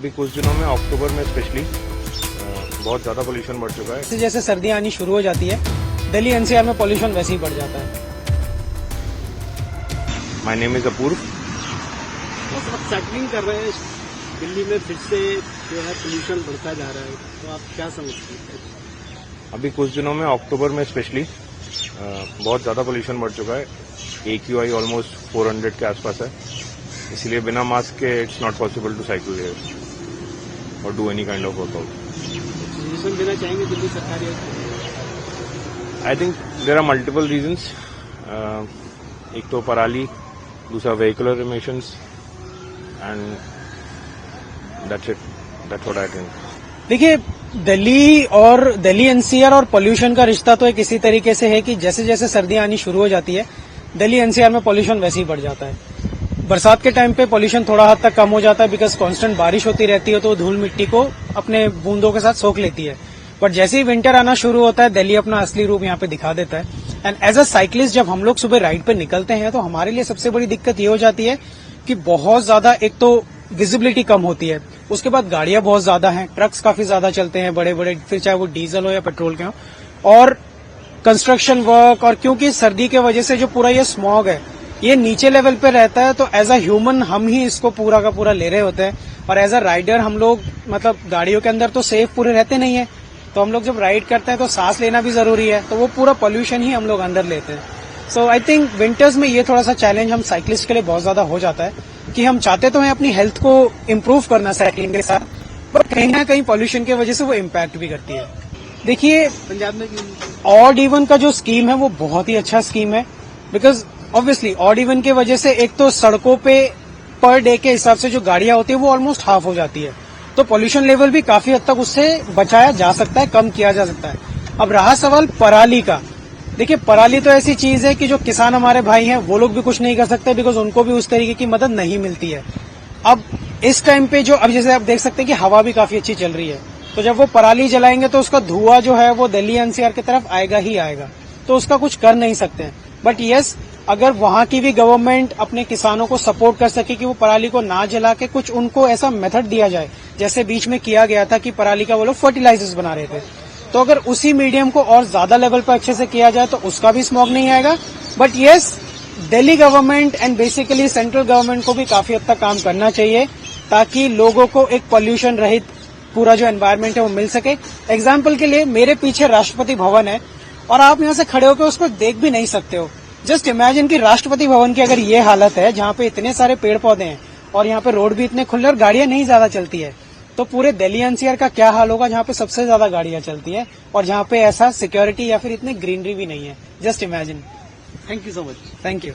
अभी कुछ दिनों में अक्टूबर में स्पेशली बहुत ज़्यादा पोल्यूशन बढ़ चुका है। जैसे सर्दियां आनी शुरू हो जाती है, दिल्ली एनसीआर में पोल्यूशन वैसे ही बढ़ जाता है। माय नेम इज अपूर्व। आप सेटलिंग कर रहे हैं, दिल्ली में फिर से जो है पोल्यूशन बढ़ता जा रहा है, तो आप क्या समझते हैं? अभी कुछ दिनों में अक्टूबर में स्पेशली बहुत ज़्यादा पोल्यूशन बढ़ चुका है। AQI ऑलमोस्ट 400 के आसपास है, इसलिए बिना मास्क के it's not possible to cycle here और do any kind of workout. Suggestion देना चाहेंगे दिल्ली सरकार? I think there are multiple reasons. एक तो पराली, दूसरा vehicular emissions and that's it, that's what I think. देखिए, दिल्ली एनसीआर और पोल्यूशन का रिश्ता तो एक इसी तरीके से है कि जैसे जैसे सर्दियां आनी शुरू हो जाती है, दिल्ली एनसीआर में पोल्यूशन वैसे ही बढ़ जाता है। बरसात के टाइम पे पोल्यूशन थोड़ा हद तक कम हो जाता है, बिकॉज कांस्टेंट बारिश होती रहती है तो धूल मिट्टी को अपने बूंदों के साथ सोख लेती है। बट जैसे ही विंटर आना शुरू होता है, दिल्ली अपना असली रूप यहाँ पे दिखा देता है। एंड एज अ साइकिलिस्ट जब हम लोग सुबह राइड पे निकलते हैं तो हमारे लिए सबसे बड़ी दिक्कत ये हो जाती है कि बहुत ज्यादा, एक तो विजिबिलिटी कम होती है, उसके बाद गाड़ियां बहुत ज्यादा हैं, ट्रक्स काफी ज्यादा चलते हैं बड़े बड़े, फिर चाहे वो डीजल हो या पेट्रोल के हो, और कंस्ट्रक्शन वर्क, और क्योंकि सर्दी के वजह से जो पूरा ये स्मॉग है ये नीचे लेवल पे रहता है, तो एज अ ह्यूमन हम ही इसको पूरा का पूरा ले रहे होते हैं। और एज अ राइडर हम लोग मतलब गाड़ियों के अंदर तो सेफ पूरे रहते नहीं है, तो हम लोग जब राइड करते हैं तो सांस लेना भी जरूरी है, तो वो पूरा पोल्यूशन ही हम लोग अंदर लेते हैं। सो आई थिंक विंटर्स में ये थोड़ा सा चैलेंज हम साइकिलिस्ट के लिए बहुत ज्यादा हो जाता है कि हम चाहते तो हैं अपनी हेल्थ को इम्प्रूव करना साइकिलिंग के साथ, बट कहीं ना कहीं पोल्यूशन की वजह से वो इम्पैक्ट भी करती है। देखिए, पंजाब में ऑड इवन का जो स्कीम है वो बहुत ही अच्छा स्कीम है, बिकॉज ऑब्वियसली ऑड इवन की वजह से एक तो सड़कों पे पर डे के हिसाब से जो गाड़ियां होती है वो ऑलमोस्ट हाफ हो जाती है, तो पोल्यूशन लेवल भी काफी हद तक उससे बचाया जा सकता है, कम किया जा सकता है। अब रहा सवाल पराली का, देखिए पराली तो ऐसी चीज है कि जो किसान हमारे भाई हैं वो लोग भी कुछ नहीं कर सकते, बिकॉज उनको भी उस तरीके की मदद नहीं मिलती है। अब इस टाइम पे जो, अब जैसे आप देख सकते हैं कि हवा भी काफी अच्छी चल रही है, तो जब वो पराली जलाएंगे तो उसका धुआं जो है वो दिल्ली एनसीआर की तरफ आएगा ही आएगा, तो उसका कुछ कर नहीं सकते हैं। बट यस, अगर वहां की भी गवर्नमेंट अपने किसानों को सपोर्ट कर सके कि वो पराली को ना जला के कुछ उनको ऐसा मेथड दिया जाए, जैसे बीच में किया गया था कि पराली का वो लोग फर्टिलाइजर्स बना रहे थे, तो अगर उसी मीडियम को और ज्यादा लेवल पर अच्छे से किया जाए तो उसका भी स्मॉग नहीं आएगा। But yes, Delhi government and basically central government को भी काफी हद तक काम करना चाहिए ताकि लोगों को एक पोल्यूशन रहित पूरा जो एनवायरमेंट है वो मिल सके। एग्जाम्पल के लिए मेरे पीछे राष्ट्रपति भवन है और आप यहाँ से खड़े होकर उसको देख भी नहीं सकते हो। जस्ट इमेजिन कि राष्ट्रपति भवन की अगर ये हालत है, जहाँ पे इतने सारे पेड़ पौधे हैं और यहाँ पे रोड भी इतने खुले और गाड़ियां नहीं ज्यादा चलती है, तो पूरे दिल्ली एनसीआर का क्या हाल होगा जहाँ पे सबसे ज्यादा गाड़ियां चलती है और जहाँ पे ऐसा सिक्योरिटी या फिर इतनी ग्रीनरी भी नहीं है। Just imagine. Thank you so much. Thank you.